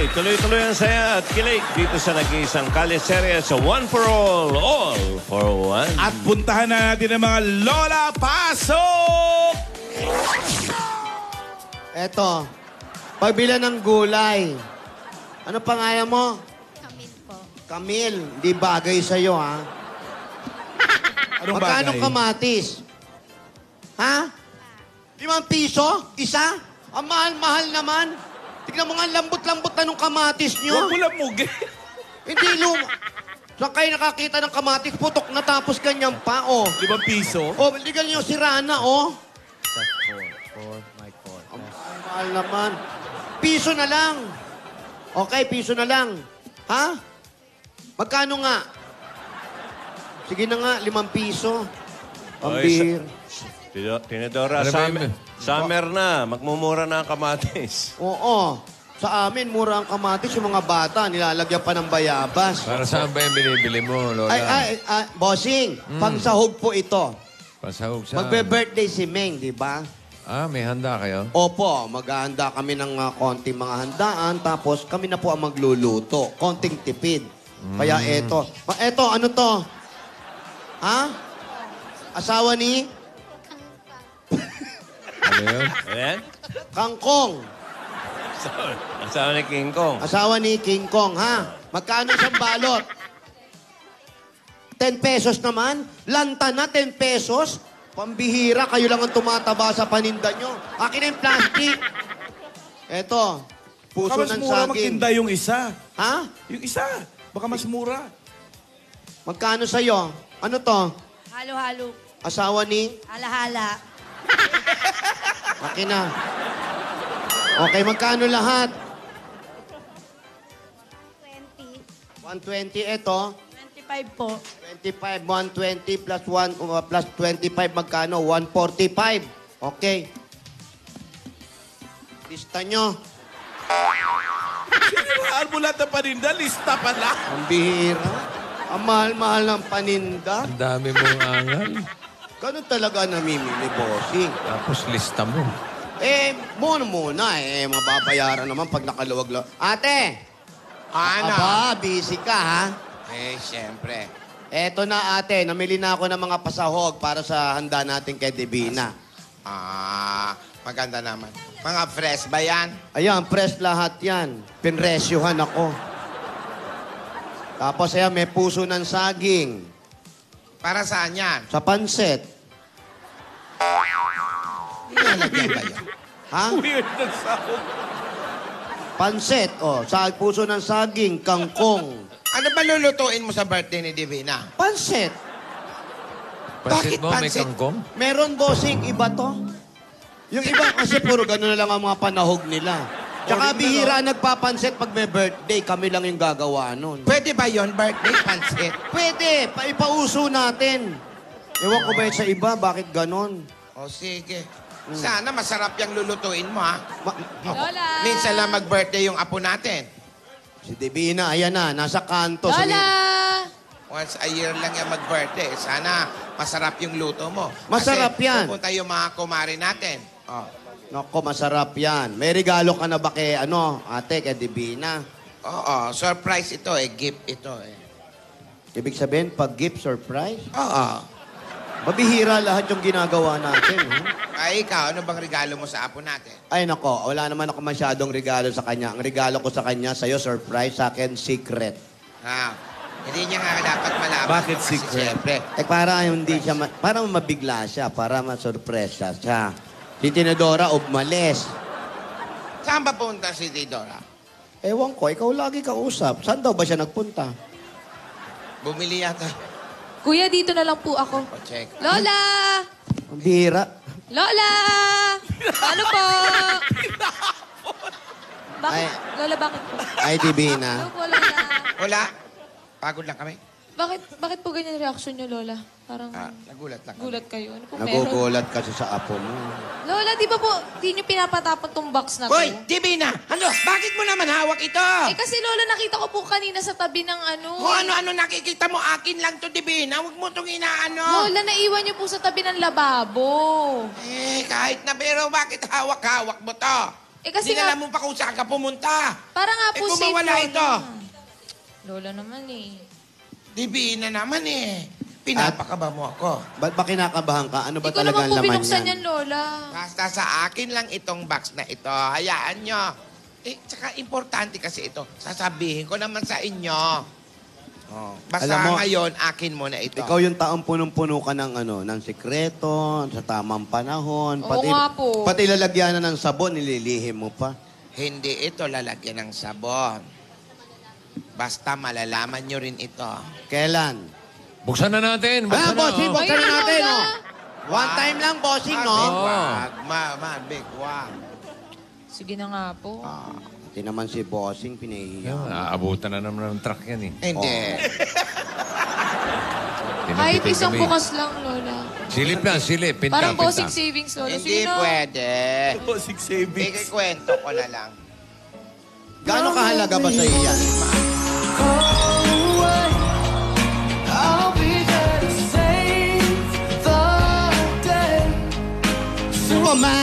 Okay, tuloy-tuloy ang saya at kilig dito sa nag-iisang kaliserya sa One for All for One. At puntahan na natin ang mga Lola Pasok! Eto, pagbila ng gulay. Ano pangalan mo? Camille po. Camille, di bagay sa'yo, ha? Anong Magkano bagay? kamatis? Ha? 5 piso? Isa? Ang mahal-mahal naman. Tignan mo nga, lambot-lambot na nung kamatis nyo. Huwag mo lang mugi. Hindi Saan kayo nakakita ng kamatis? Putok na tapos ganyan pa, oh. 5 piso? Oh, ligal nyo si Rana, oh. Ang mahal naman. Piso na lang. Okay, piso na lang. Ha? Magkano nga? Sige na nga, 5 piso. Pambihir. Tinidora, summer na. Magmumura na ang kamatis. Oo. Sa amin, mura ang kamatis. Yung mga bata, nilalagyan pa ng bayabas. Para saan ba yung binibili mo, Lola? Bossing, pangsahog po ito. Pasahog saan? Magbe-birthday si Meng, di ba? Ah, may handa kayo? Opo, maghahanda kami ng konting mga handaan, tapos kami na po ang magluluto. Konting tipid. Kaya eto. Eto, ano to? Ha? Asawa ni? Ano yun? Ayan. Kangkong. Asawa ni King Kong. Asawa ni King Kong, ha? Magkano isang balot? 10 pesos naman? Lanta na, 10 pesos? Pambihira, kayo lang ang tumataba sa paninda nyo. Akin na yung plastic. Eto, puso Baka mas ng mura saging. magtinda yung isa. Ha? Yung isa. Baka mas mura. Magkano sa'yo? Ano to? Halo-halo. Asawa ni? Hala-hala. Akin na. Okay, magkano lahat? 20. 120 ito. 25 po. 25, 120 plus 1 plus 25 magkano? 145. Okay. Lista nyo. Siniraan mo lahat ng paninda, lista pala. Ang bihira. Ang mahal-mahal ng paninda. Ang dami mong angal. Ganun talaga namimili, bossing. Tapos lista mo. Muna. Mababayaran naman pag nakaluwag-luwag. Ate! Ano? Aba, busy ka, ha? Siyempre. Eto na, ate. Namili na ako ng mga pasahog para sa handa natin kay Divina. Maganda naman. Mga fresh ba yan? Ayan, press lahat yan. Pinresyuhan ako. Tapos ayan, may puso ng saging. Para saan yan? Sa pansit. Nilalagyan ba yan? Ha? Weird na sahog. Pansit, oh. Puso ng saging, kangkong. Ano ba lulutuin mo sa birthday ni Divina? Pansit. Pansit Bakit mo, may pansit? kangkong? Meron, bossing, iba to. Yung iba kasi puro gano'n na lang ang mga panahog nila. Tsaka bihira nagpapansit pag may birthday. Kami lang yung gagawa nun. Pwede ba yon birthday pansit? Pwede. Ipauso natin. Ewan ko ba yun sa iba? Bakit ganon? O sige. Sana masarap yung lulutuin mo, ha? Lola! Minsan lang mag-birthday yung apo natin. Si Divina, ayan na. Nasa kanto. Lola! Once a year lang yung mag-birthday. Sana masarap yung luto mo. Masarap Kasi yan. pupunta yung mga kumari natin. Oh. Nako, masarap yan. May regalo ka na ba kay, ate, kay Divina? Oo, surprise ito gift ito Ibig sabihin, pag gift surprise? Oo. Mabihira lahat yung ginagawa natin. Ay, ikaw, ano bang regalo mo sa apo natin? Ay, nako, wala naman ako masyadong regalo sa kanya. Ang regalo ko sa kanya, sa'yo, surprise, sa akin, secret. Hindi niya nga dapat malaman. Bakit Kasi secret? Siyempre, Para hindi siya, para mabigla siya, para masurpresa siya. Si Tinadora, umalis. saan ba punta si Tidora? Ewan ko, ikaw lagi kausap. Saan daw ba siya nagpunta? Bumili yata. Kuya, dito na lang po ako. Check. Lola! Ang bihira. Lola! Ano po? Bakit? Ay. Lola, bakit po? Ay, Divina. Ano po, Lola? Wala. Pagod lang kami. Bakit po ganyan reaction niyo, Lola? Parang Nagulat lang kami. gulat kayo. Ano po meron? Nagugulat kasi sa apo mo. Lola, di ba po, di niyo pinapatapon tong box na to? Hoy, Divina! Ano? Bakit mo naman hawak ito? Eh kasi Lola, nakita ko po kanina sa tabi ng ano. Kung ano-ano nakikita mo, akin lang to, Divina. Huwag mo itong inaano. Lola, naiwan niyo po sa tabi ng lababo. Kahit na pero bakit hawak-hawak mo to? kasi Dinala nga, mo pa kung saan ka pumunta. para nga po kung safe, mawala Lola. ito. Lola naman eh. Dibiin na naman eh. Pinapakaba mo ako. Ba't ba kinakabahan ka? Ano ba Ikaw talaga naman po ang laman binuksan yan? yan, Lola. Basta sa akin lang itong box na ito. Hayaan nyo. Tsaka importante kasi ito. Sasabihin ko naman sa inyo. Oh. Basta Alam mo, ngayon, akin mo na ito. Ikaw yung taong punong-puno ka ng sikreto, sa tamang panahon. Oo nga po. Pati lalagyan na ng sabon, nililihim mo pa. Hindi ito lalagyan ng sabon. Basta malalaman nyo rin ito. Kailan? Buksan na natin. Buksan bossing, na. buksan na Ayun, natin, Lola. oh. One time lang, bossing, no? Big wag. Sige na nga po. Ito naman si bossing, pinahihiya. Aabutan na naman ng truck yan eh. Hindi. Kahit Tinapitin isang kami. bukas lang, Lola. Silip lang, silip. Pinta, Parang pinta. bossing savings, Lola. Hindi Sige na. pwede. Bossing savings. Ikikwento ko na lang. Gaano kahalaga ba sa iyan? Suma!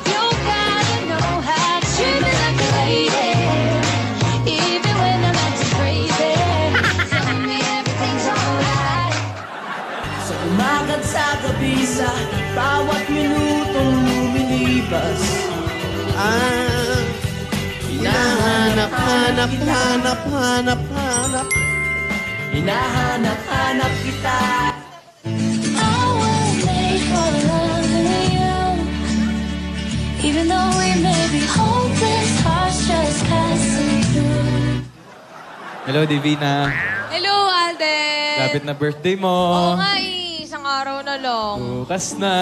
You gotta know how to treat me like a lady, even when I'm acting crazy. Tell me everything's alright. Sa umagat sa gabi sa bawat minutong lumilipas. Hanap. Hinahanap-hanap kita. I was made for loving you, even though we may be hopeless, hearts just passing through. Hello, Divina. Hello, Alden. Lapit na birthday mo. Oo nga eh. Isang araw na lang. Bukas na.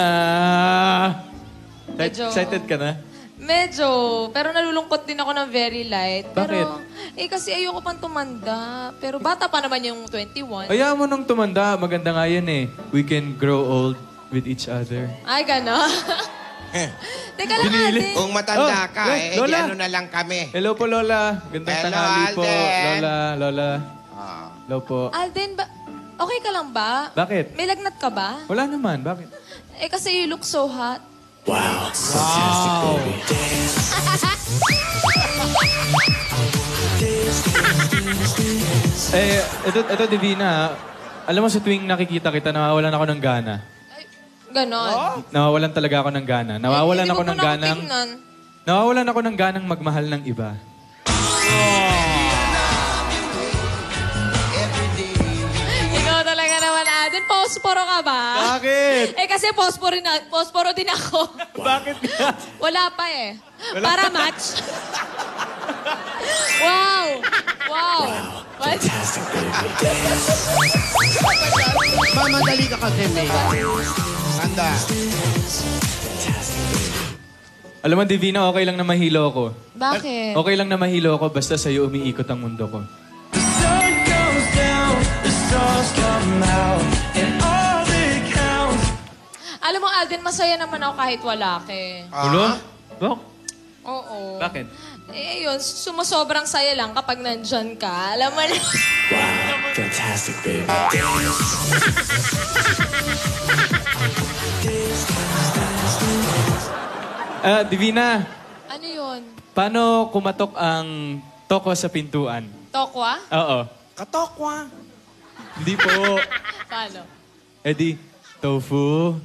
Medyo- Excited ka na? Medyo. Pero nalulungkot din ako ng very light. Bakit? Pero, kasi ayoko pang tumanda. Pero bata pa naman yung 21. Hayaan mo nung tumanda. Maganda nga yan eh. We can grow old with each other. Ay, gano'n. Teka lang, Pinili. Alden. Kung matanda Oh, ka, Lola. ano na lang kami. Hello po, Lola. Gandang Hello, tanghali po. Alden. Lola. Ah. Hello po. Alden, okay ka lang ba? Bakit? May lagnat ka ba? Wala naman. Bakit? Kasi you look so hot. Ito, Divina. Alam mo, sa tuwing nakikita kita, nawawalan ako ng gana. Ganon. Nawawalan talaga ako ng gana. Nawawalan ako ng ganang... tingnan. Nawawalan ako ng ganang magmahal ng iba. Ikaw talaga naman, Alden. Posporo ka ba? Bakit? Kasi posporo din ako. Bakit nga? Wala pa eh. Para match. Wow! Fantastic, Mamadali ka kasi, May. Handa. Alam mo, Divina, okay lang na mahilo ako. Bakit? Okay lang na mahilo ako basta sa'yo umiikot ang mundo ko. The sun goes down, the stars come out, and all that counts. Alam mo, Alden, masaya naman ako kahit wala ka eh. Ulo? Bak? Oo. Bakit? Yun, sumasobrang saya lang kapag nandyan ka. Alam mo na. Fantastic, baby. Divina, Ano yun? paano kumatok ang toko sa pintuan? Tokwa? Oo. Katokwa. Hindi po. Paano? Eddie, tofu.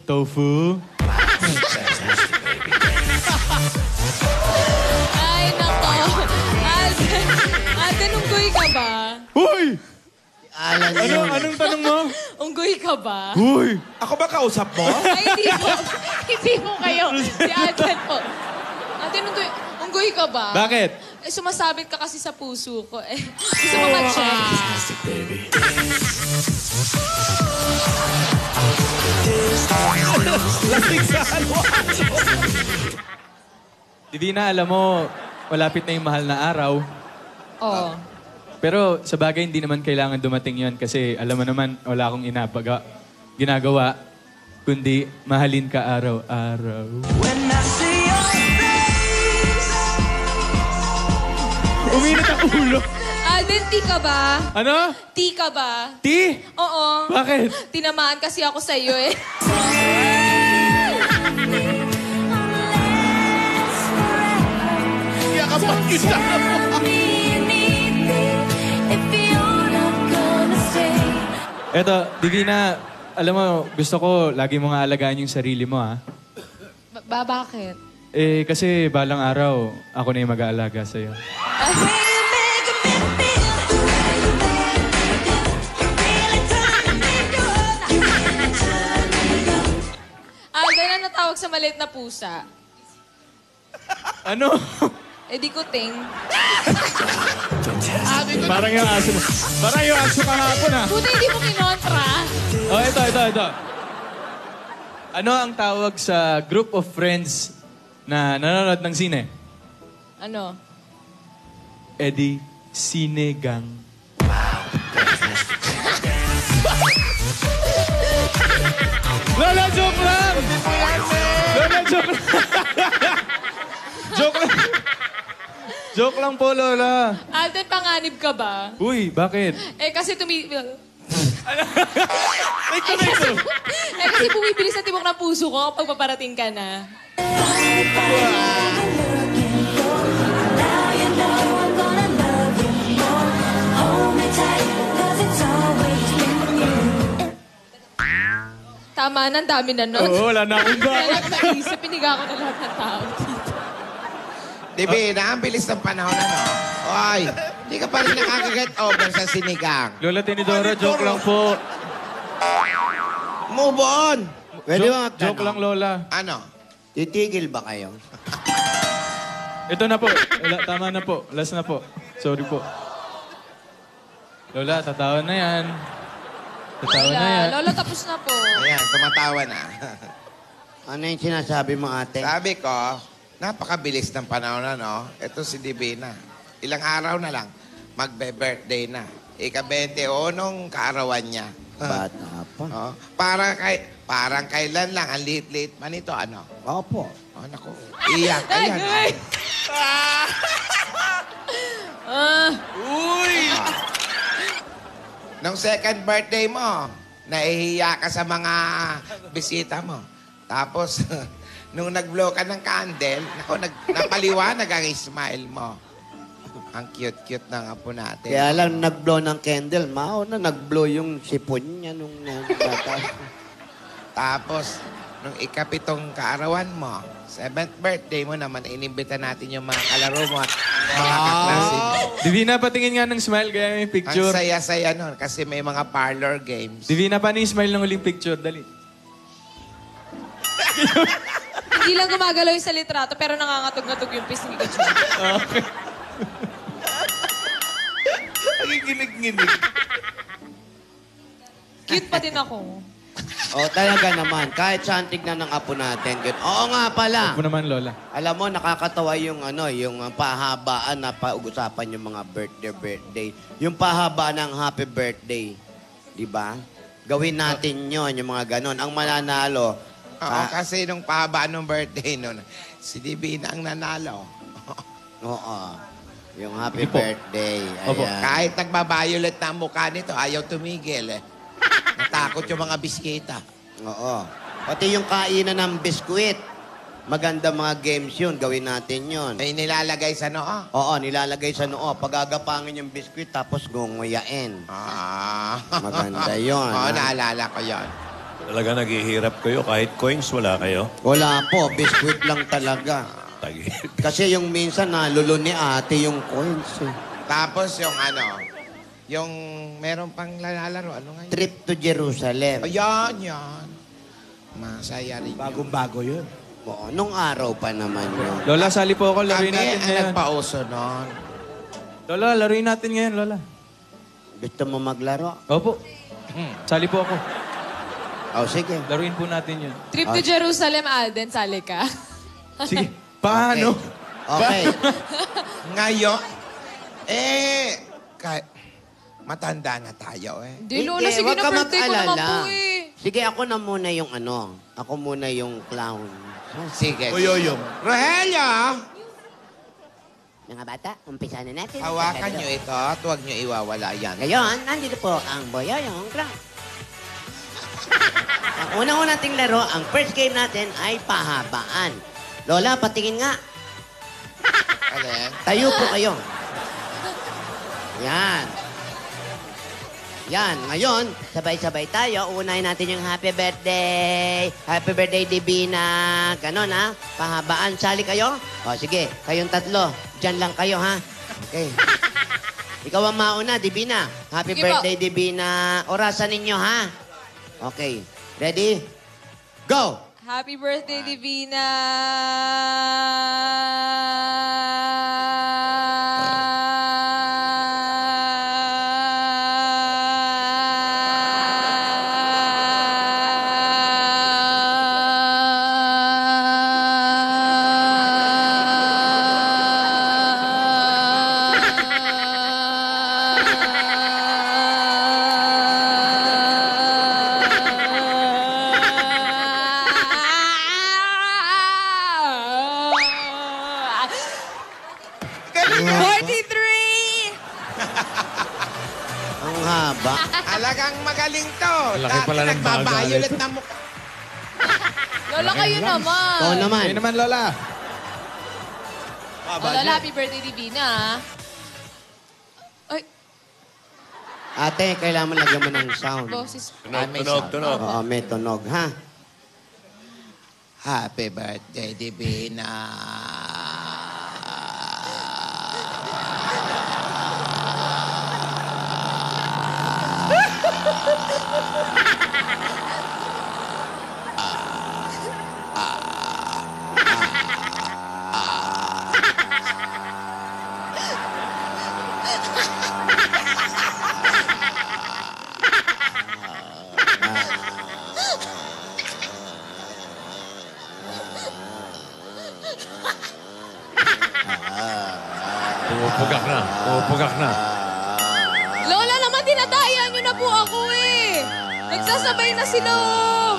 Ay, nako. Alden, unggoy ka ba? Hoy! Alan yun. Anong tanong mo? Unggoy ka ba? Hoy! Ako ba kausap mo? Ay, hindi po. Hindi po kayo. Si Alden po. Alden, unggoy ka ba? Bakit? Sumasabit ka kasi sa puso ko. Gusto mo ma-check? Fantastic, baby. Divina, alam mo, malapit na yung mahal na araw. Oo. Pero sa bagay, hindi naman kailangan dumating yon kasi alam mo naman, wala akong ginagawa, kundi mahalin ka araw-araw. When I see your face, Uminit ang ulo. Alden, ti ka ba? Ano? Ti ka ba? Ti? Oo. Bakit? Tinamaan kasi ako sa iyo eh. Don't tell me you need me if you're not gonna stay. Eto, Divina, alam mo, gusto ko lagi mo nga alagaan yung sarili mo, ha? Bakit? Eh, kasi balang araw, ako na yung mag-aalaga sa'yo. Alden na natawag sa maliit na pusa. Ano? Eh di ko ting. Parang yung aso mo. Parang yung aso kahapon, ha? Buti hindi mo kinontra. Oh, ito. Ano ang tawag sa group of friends na nanonood ng sine? Ano? Eddie Sinegang. Lola, joke lang! Lola, joke lang! Joke lang! Joke lang po, Lola. Alden, panganib ka ba? Uy, bakit? Eh kasi kasi bumibilis sa tibok ng puso ko kapag paparating ka na. Tama na, ang dami na nun. Oo, wala na akong Kaya lang naisip, piniga ko na lahat ng tao dito. Divina, ang bilis ng panahon ano. Oy, hindi ka pa rin nakakaget over sa sinigang. Lola Tinidora, joke lang po. Move on! Pwede ba Joke lang, Lola. Ano? Titigil ba kayo? Ito na po. Wala, tama na po. Last na po. Sorry po. Lola, tatawa na yan. Tatawa na yan. Lola, tapos na po. Ayan, tumatawa na. Ano yung sinasabi mo, ate? Sabi ko, napakabilis ng panahon na, no? Ito si Divina. Ilang araw na lang, magbe-birthday na. Ika-21 kaarawan niya. Bata pa. Oh, parang kailan lang, ang liit-liit man ito, ano? Opo. Oh, naku. Iyak, ayan. Ay! Nung second birthday mo, nahihiya ka sa mga bisita mo. Tapos, nung nag-blow ka ng candle, naku, napaliwanag ang smile mo. Ang cute-cute ng apo natin. Kaya lang nag-blow ng candle, mao na nag-blow yung sipon niya nung bata. Tapos, nung ikapitong kaarawan mo, 7th birthday mo naman, inimbita natin yung mga kalaro mo at mga kaklase mo. Divina, patingin nga ng smile, kaya may Ang picture. saya-saya nun kasi may mga parlor games. Divina, paano yung smile ng huling picture? Dali. Hindi lang gumagalaw yung sa litrato, pero nangangatog-ngatog yung pisngi ko. Okay. Nagiginig-ginig. Cute pa din ako. O talaga naman, kahit saan tignan ng apo natin. Oo nga pala. Ako naman, Lola. Alam mo, nakakatawa yung yung pahabaan na pag-usapan yung mga birthday. Yung pahabaan ng happy birthday. Di ba? Gawin natin yon yung mga ganon. Ang mananalo, Oo, kasi nung pahaba nung birthday nun, si Divina ang nanalo. oo, yung happy Hindi po. birthday. Opo. Ayan. Kahit nagbabayulet na ang mukha nito, ayaw tumigil eh. Natakot yung mga biskita. Oo. Pati yung kainan ng biskwit. Maganda mga games yun. Gawin natin yun. May nilalagay sa noo. Oo, nilalagay sa noo. Pagagapangin yung biskwit, tapos gunguyain. Ah. Maganda yun. Oo, ha? naalala ko yun. Talaga naghihirap kayo kahit coins wala kayo. Wala po. Biskwit lang talaga. Tagi. Kasi yung minsan nalulo ni ate yung coins. Eh. Tapos yung yung meron pang lalaro. Ano nga yun? Trip to Jerusalem. Ayan, yan. Masaya rin yun. Bagong-bago yun. Oo, nung araw pa naman yun. Lola, sali po ako. Laruin Kami natin ang ngayon. nagpauso nun. Lola, laruin natin ngayon, Lola. Gusto mo maglaro? Opo. Sali po ako. O, sige. Laruin po natin yun. Trip to Jerusalem, Alden, sali ka. Sige. Paano? Okay. Ngayon, matanda na tayo eh. Di, Lola, sige wag na, ka birthday ko naman mag-alala. po eh. Sige, ako na muna yung Ako muna yung clown. Sige. Oyoyong. Rogelio, Mga bata, umpisa na natin. hawakan nyo ito at huwag nyo iwawala yan. Ngayon, nandito po ang Boyoyong Clown. Ang unang-una nating laro, ang first game natin ay pahabaan. Lola, patingin nga. Alin? Tayo po kayo. Yan. Yan. Ngayon, sabay-sabay tayo. Unahin natin yung happy birthday. Happy birthday, Divina. Ganon, ha? Pahabaan. Sali kayo? O, sige. Kayong tatlo. Diyan lang kayo, ha? Okay. Ikaw ang mauna, Divina. Happy Sige po. birthday, Divina. Orasan ninyo, ha? Okay. Ready? Go! Happy birthday, Divina! Ang haba. Talagang magaling to. Laki pala ng nagbabayulit na mukha. Lola, kayo naman. Ikaw naman. Kayo naman, Lola. Lola, happy birthday, Divina. Ay, Ate, kailangan mo lagyan mo ng sound. boses. Tunog. Oo, may tunog, ha? Happy birthday, Divina. Pumupugak na. Pumupugak na. Lola naman, tinataya niyo na po ako eh. Nagsasabay na sila. Oh.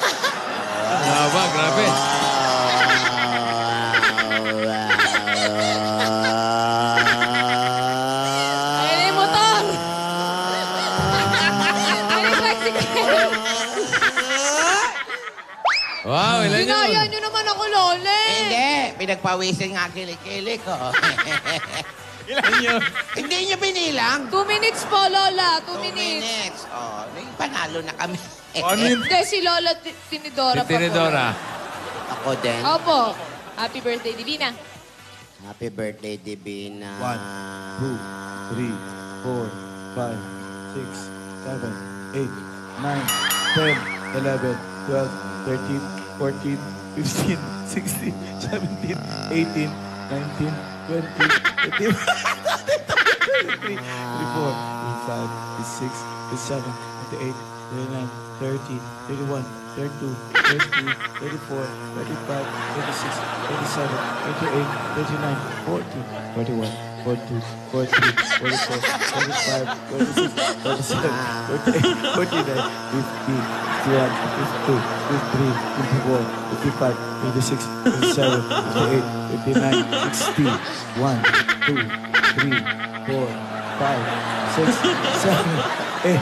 Haba, grabe. Ay, mo tong. Ay, tricycle. Wow, ilan yun? Dinaya niyo naman ako, Lola. eh. Hindi, pinagpawisin nga kilik-kilik ko. Ilan yun? Hindi niyo binilang. 2 minutes po, Lola. 2 2 minutes. minutes. Oh, panalo na kami. Ano yun? Hindi, si Lola Tinidora pa po. Tinidora. Ako din. Opo. Happy birthday, Divina. Happy birthday, Divina. 1, 2, 3, 4, 5, 6, 7, 8, 9, 10, 11, 12, 13, 14, 15, 16, 17, 18, 19, 20, 21, 23, 24, 25, 26, 27, 28, 29, 30, 31, 32, 33, 34, 35, 36, 37, 38, 39, 40, 41, 42, 43, 44, 45, 46, 47, 48, 49, 50, 51, 52, 53, 54, 55, 56, 57, 58, 59, 60, 1, 2, 3, 4, 5, 6, 7, 8.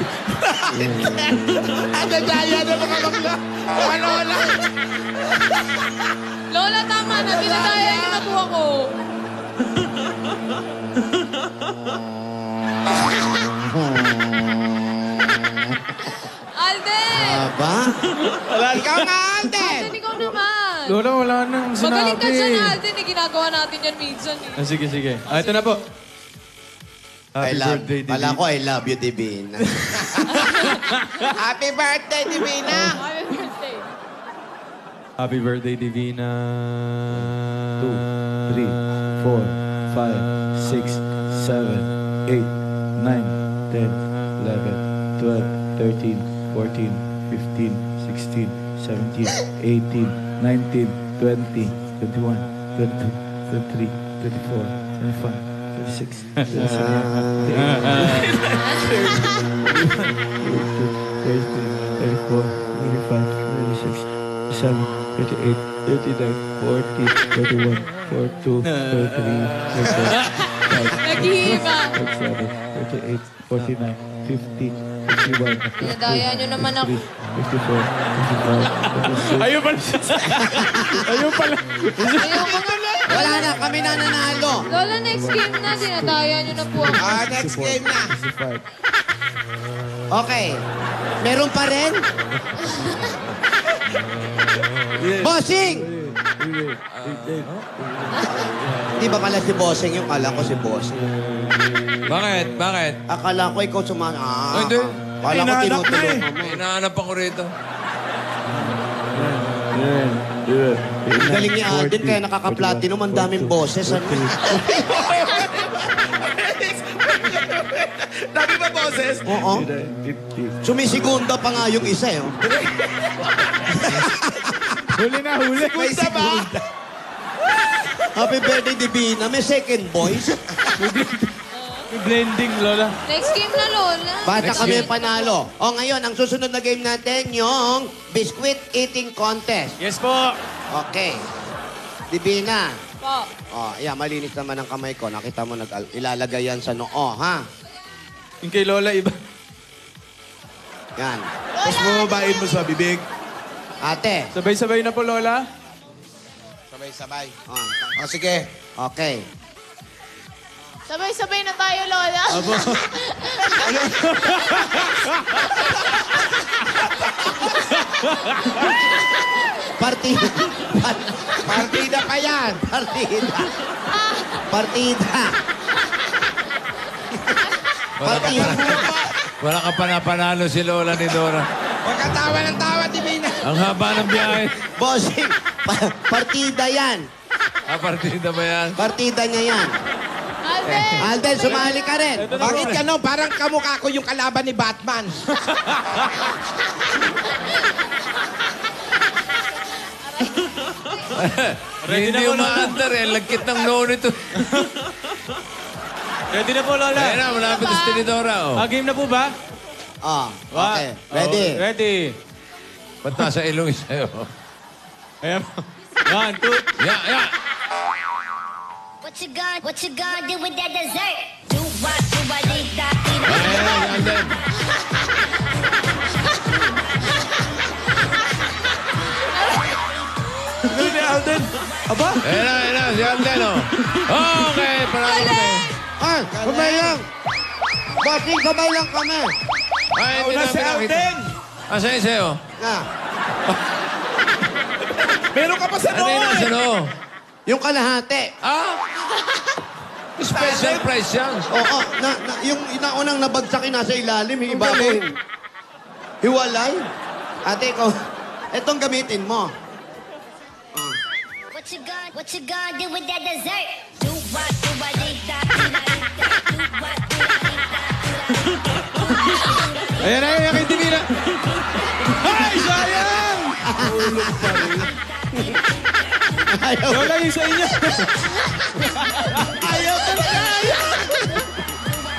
Nadaya na mga bakla. Ano na? Lola, tama na. Tinataya niyo na po ako. Alden! Haba? Ikaw nga, Alden. Alden, ikaw naman. Lola, wala nang sinabi. Magaling ka dyan, Alden. Ginagawa natin yan minsan. Eh. Sige, sige. Ito na po. Happy birthday, Divina. Pala ko, I love you, Divina. Happy birthday, Divina. Happy birthday. Happy birthday, Divina. 2, 3, 4, 5, 6, 7, 8, 9, 10, 11, 12, 13, 14, 15, 16, 17, 18, 19, 20, 21, 22, 23, 24, 25, 26, 27, 28, 34, 35, 36, 37, 38, 39, 40, 41, 42, 43, 44, Nag-iiba. 47, 48, 49, 50, Dinadaya nyo naman ako. Ayun pala siya. Ayun pala. Ayoko na. Wala na, kami na nanalo. Lola, next game na. Dinadaya nyo na po ako. Next game na. Okay. Meron pa rin? Bossing! Di ba pala si Bossing yung kala ko si Bossing? Bakit? Bakit? Akala ko ikaw sumama. Oh, hindi. Akala ko Hinahanap na tinutulungan mo. May hinahanap ako rito. Ang galing ni Alden, kaya nakaka-platinum. Ang daming boses. Ano? Dami ba boses? Oo. Sumisigunda pa nga yung isa, eh. Oh. Huli na, huli. May sigunda. Happy birthday, Divina. May second voice. May blending, Lola. Next game na, Lola. Basta kami panalo. O ngayon, ang susunod na game natin, yung biscuit eating contest. Yes po. Okay. Divina. Po. O, malinis naman ang kamay ko. Nakita mo, ilalagay yan sa noo, ha? Yung kay Lola, iba. Yan. Tapos bumabain mo sa bibig. Ate. Sabay-sabay na po, Lola. Sabay-sabay. Oh, Sige. okay. Sabay-sabay na tayo, Lola. Partida. Partida pa yan. Partida. Partida. Wala ka pa napanalo si Lola ni Dora. Huwag ka tawa ng tawa, Divina. Ang haba ng biyahe. Bossing, partida yan. Partida ba yan? Partida niya yan. Alden! Alden, sumali ka rin. Bakit gano'n? Parang kamukha ko yung kalaban ni Batman. Hindi na po, Lola. umaandar eh. Lagkit ng noo nito. Ready na po, Lola. Ayan na, malapit na si Tinidora. Oh. Game na po ba? Oh, okay. Ready? Oh, ready. Ba't nasa ilong sa'yo? Ayan. 1, 2. Yeah. What you gonna do with that dessert? Do what, dee da, dee da. Ayan, Alden. Ano ni Alden? Aba? Ayan na, si Alden, oh. Okay, parang kami. Ay, kamay lang. Bossing, kamay lang kami. Ay, hindi Una si namin nakita. Alden. Asa yung sa'yo? Na, Meron ka pa sa Ano noo yung nasa eh. noo? yung kalahati. Ah? Special price yan. Oo, yung naunang nabagsakin nasa ilalim, yung ibabaw. Hiwalay. Ate, ikaw, etong gamitin mo. What you gonna do with that dessert? Do what, dee da, dee da, dee da. Do what, Ayan na, ayan kay Divina. Ay, sayang! Ayaw. Lola, yung sa inyo. Ayaw talaga, ayaw.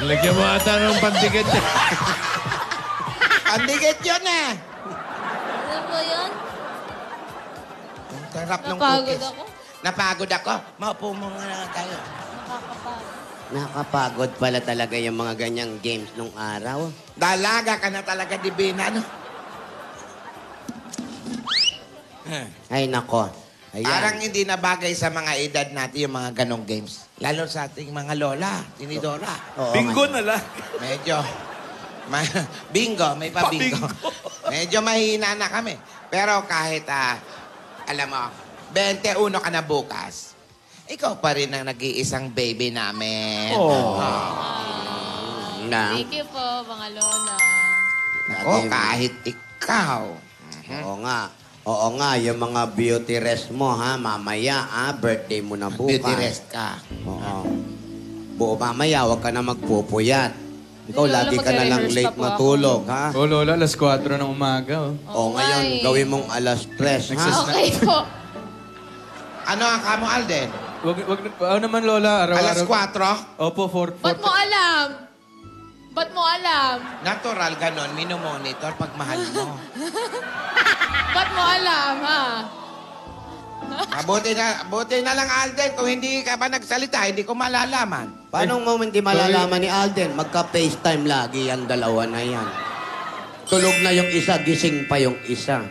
Lagyan mo ata ng pantiket niya. Andigit yun eh. Ano ba yan? Ang sarap ng Napagod cookies. ako. Napagod ako. Maupo mo nga tayo. Nakakapagod. Nakapagod pala talaga yung mga ganyang games nung araw. Dalaga ka na talaga, Divina, no? Ay, nako. Ayan. Parang hindi na bagay sa mga edad natin yung mga ganong games. Lalo sa ating mga lola, tinidora. Oo, Bingo nga. na lang. Medyo. Bingo, may pa-bingo. Medyo mahina na kami. Pero kahit, alam mo, 21 ka na bukas, ikaw pa rin ang nag-iisang baby namin. Na. Thank you po, mga Lola. Ako, kahit ikaw. Oo nga. Oo nga, yung mga beauty rest mo, ha? Mamaya, birthday mo na bukas. Beauty rest ka. Oo. Buo mamaya, huwag ka na magpupuyat. Ikaw, Lola, lagi ka na lang magre-rehearse late pa po ako. matulog, ha? Oh, Lola, alas 4 ng umaga. Oh. O ngayon, Ay. gawin mong alas 3, ha? Okay po. Ano ang kamo, Alden? Wag naman, Lola. Alas Araw-araw. 4? Opo, 4. Ba't mo alam? Ba't mo alam? Natural ganon, minomonitor pag mahal mo. Ba't mo alam, ha? Buti na lang, Alden. Kung hindi ka pa nagsalita, hindi ko malalaman. Paano mo hindi malalaman ni Alden? Magka-FaceTime lagi ang dalawa na yan. Tulog na yung isa, gising pa yung isa.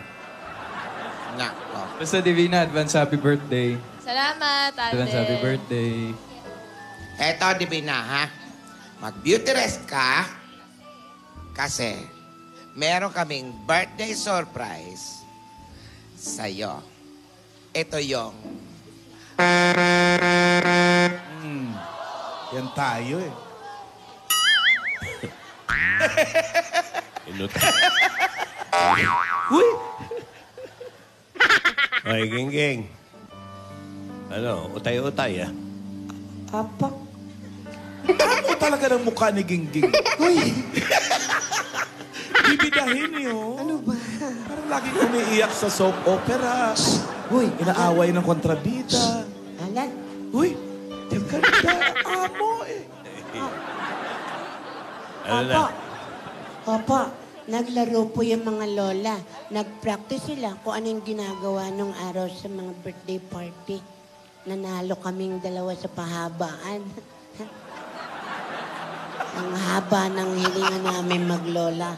Nako. Basta Divina, advance happy birthday. Salamat, Alden. Advance happy birthday. Eto, Divina, ha? Mag-beauty rest ka kasi meron kaming birthday surprise sa'yo. Ito yung Yan tayo eh. Inut. Uy! Ay, Gingging. Ano, utay-utay ah. Apa? Ano talaga ng mukha ni Gingging? Uy! Bibidahin yun. Ano ba? Parang laging umiiyak sa soap opera. Uy! Inaaway ng kontrabida. Alan? Uy! Ang ganda. Amo eh. Ano na? Opo, naglaro po yung mga lola. Nag-practice sila kung anong ginagawa nung araw sa mga birthday party. Nanalo kaming dalawa sa pahabaan. Ang haba ng hilingan namin maglola.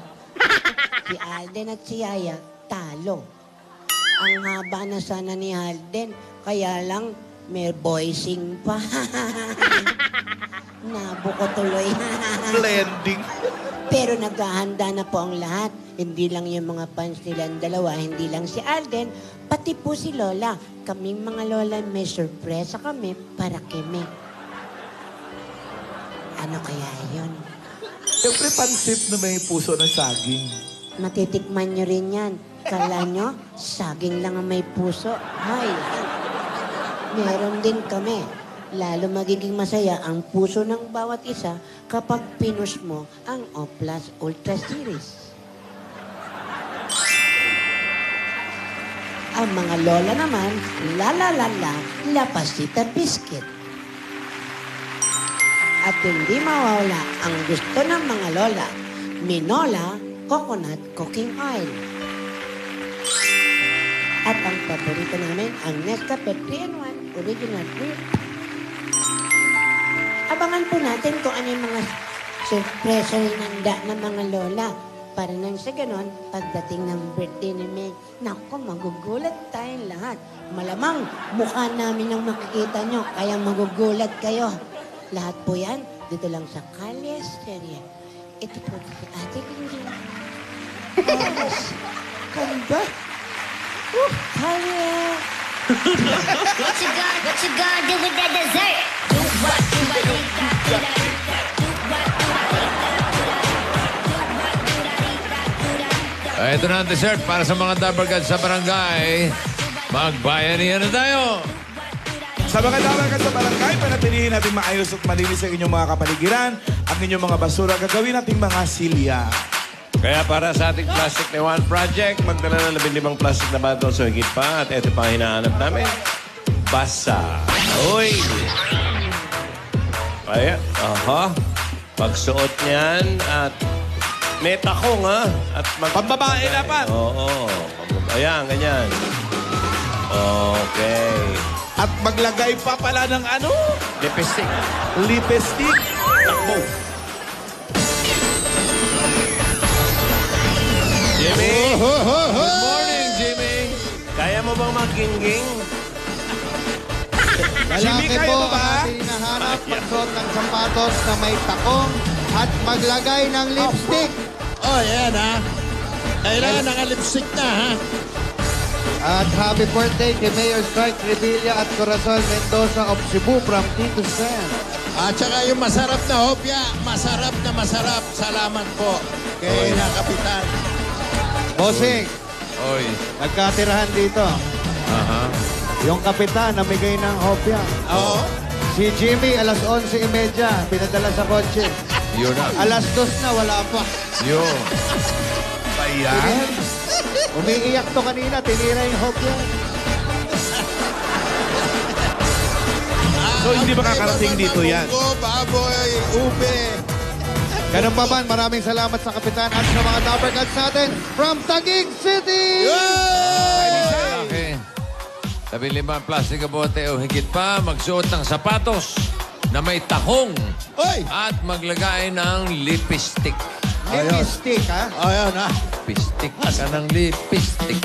Si Alden at si Yaya, talo. Ang haba na sana ni Alden, kaya lang may voicing pa. Nabuko tuloy. Blending. Pero naghahanda na po ang lahat. Hindi lang yung mga fans nilang dalawa, hindi lang si Alden, pati po si Lola. Kaming mga Lola, may sorpresa kami para kami. Ano kaya yun? Siyempre pansit na may puso ng saging. Matitikman nyo rin yan. Kala nyo, saging lang ang may puso. Hay, meron din kami. Lalo magiging masaya ang puso ng bawat isa kapag pinush mo ang Oplas Ultra Series. Ang mga lola naman, la pasita biscuit. At hindi mawawala ang gusto ng mga lola, Minola Coconut Cooking Oil. At ang paborito namin, ang Nescafe 3-in-1 Original Brew. Abangan po natin kung ano yung mga surpresa rin handa ng mga lola. Para nang sa ganon, pagdating ng birthday ni Meg, naku, magugulat tayong lahat. Malamang mukha namin ang makikita nyo, kaya magugulat kayo. Lahat po yan, dito lang sa Kalye Stereo. Ito po si Ate Lindy. Ayos. Ganda. Kalye. What you gonna do with that dessert? Do what you Ito na ang dessert para sa mga dabarkad sa barangay. Magbayanihan na tayo. Sa mga dabarkad sa barangay, panatilihin natin maayos at malinis ang inyong mga kapaligiran. Ang inyong mga basura, gagawin nating mga silya. Kaya para sa ating Plastic na One Project, magdala ng 15 plastic na bato sa higit pa. At ito pa ang hinahanap namin. Basa. Uy! Ayan. Aha. Pagsuot niyan at may takong, ha? At Pambabae dapat. Oo. Ayan, ganyan. Okay. At maglagay pa pala ng ano? Lipstick. Lipstick. Takbo. Jimmy! Good morning, Jimmy. Kaya mo bang maggingging? Jimmy, kaya mo ba? Hinahanap pagsuot ng sapatos na may takong at maglagay ng lipstick. Oh, yan ha. Kailangan naka-lipstick na ha. At happy birthday kay Mayor Strike Revilla at Corazon Mendoza of Cebu from Tito Sen. At saka yung masarap na hopya. Masarap na masarap. Salamat po kay na Kapitan. Bossing, Oy. nagkatirahan dito. Aha. Yung kapitan namigay ng hopya. Oo. Si Jimmy, alas 11:30, pinadala sa kotse. Yun na. Alas 2 na, wala pa. Yun. Ayan. Umiiyak to kanina, tinira yung hopya. So, hindi makakarating dito yan. Munggo, baboy, ube. Ganun pa man, maraming salamat sa kapitan at sa mga dabarkads natin from Taguig City! Okay. 15 plastic na bote o higit pa, magsuot ng sapatos na may tahong Oy! at maglagay ng lipstick. Lipstick, ha? Ayan, ha? Pistik ka ng lipstick.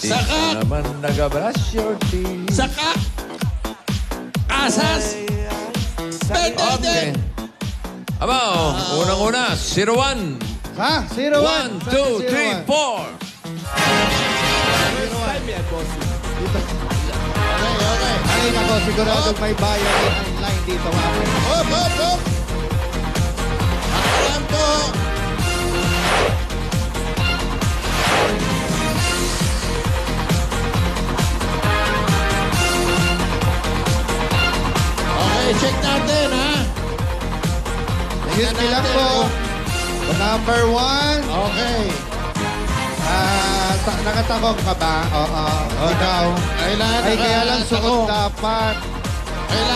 Di Saka. ka naman nag-brush your teeth. Saka. Asas. Okay. Aba, unang-una, 01. Ha? 01. 1, 2, 3, 4. Okay. Ay, nako, siguradong may bayan ang line dito, mga friends. Hop. Alam po. Okay, check natin, ha? Excuse me lang po. Number 1. Okay. Nakatakong ka ba? Oo. Ikaw. Kailangan Ay, kaya lang suot dapat.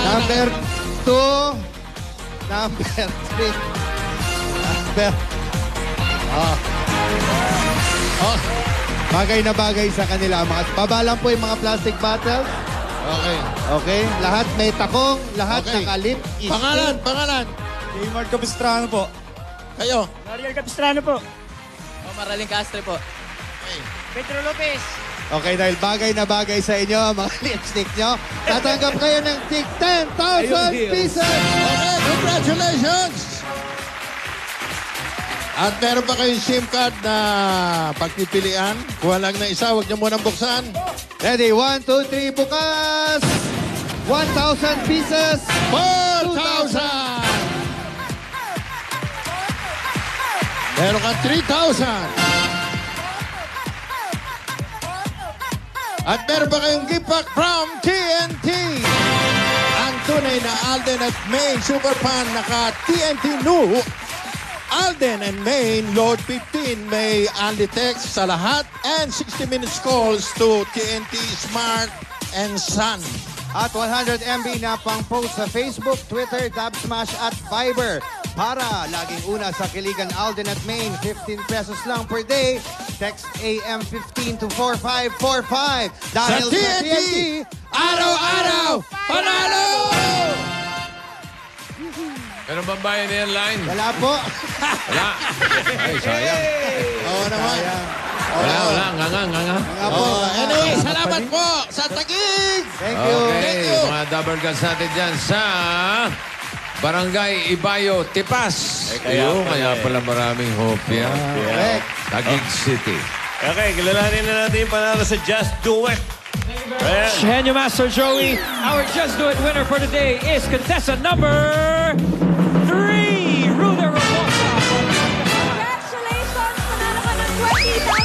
Number 2. Number 3. Number... Oh. Bagay na bagay sa kanila. Pabalan po yung mga plastic bottles. Okay. Okay? Lahat may takong, lahat Okay. nakalip. Pangalan. Mark Capistrano po. Kayo. Mariel Capistrano po. Maraling Castro po. Pedro Lopez. Okay, dahil bagay na bagay sa inyo, mga lipstick nyo, tatanggap kayo ng tig 10,000 pieces! Okay, congratulations! At meron pa kayong SIM card na pagpipilian. Kuha lang na isa, huwag niyo munang buksan. Ready? 1, 2, 3, bukas! 1,000 pieces! 4,000! Meron kang 3,000. At meron pa kayong gift pack from TNT. Ang tunay na Alden at Main Super Pan naka TNT new. Alden and Main Load 15 may only text sa lahat and 60 minutes calls to TNT Smart and Sun. At 100 MB na pang post sa Facebook, Twitter, Dab Smash at Viber. Para laging una sa Kiligan Alden at Main, 15 pesos lang per day. Text AM15 to 4545. Dahil Sa TNT, araw-araw, panalo! Meron bang bayan na yan line? Wala po. Wala. Ay, sayang. Oo naman. Wala. Nganga. Anyway, salamat po sa tagig! Thank you. Okay, mga double guns natin dyan sa Barangay Ibayo, Tipas. Kaya pala maraming hopya. Correct. Taguig City. Okay, kilalanin na natin yung panalo sa Just Do It. Henyo Master Joey. Our Just Do It winner for today is contestant number 3, Ruder Robosa. Congratulations! Panalo ka ng 20,000